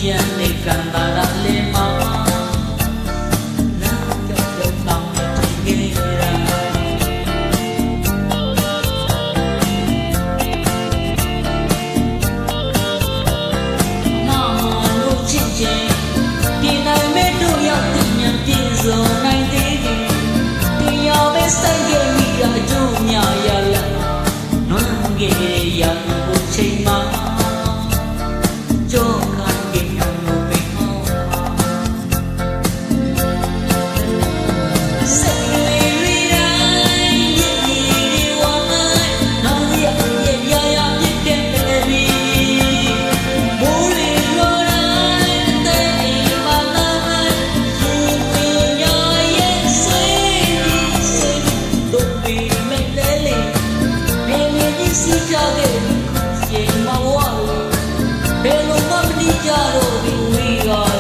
ပြန်နေကံတာရလေးမှာနာကတော့တောင်းနေကြတာနာမလို့ချစ်ချင်းဒီနိုင်မဲ့တို့ရောက်တင်မြင်ပြေဆုံးနိုင်သေးတယ်တရားပဲစိုက်ခဲ့မိတာအကျိုးများရလာနွမ်းငယ်ရံဖို့ချိန်မှာကြောက်ခံခဲ့ရလို့ပဲဟောစိတ်ရီတိုင်းရည်ရည်ဝမ်းနောက်ရရရပြစ်တဲ့ပြီမိုးလေလိုတိုင်းတဲ့အိမ်မှာလာသူပညာရဲ့စိတ်တို့ဒီမဲ့လေလေနေနေစီကြတဲ့ချိန်မှာဝါဘယ်လိုမှမကြတော့ဘူးဝီကတော့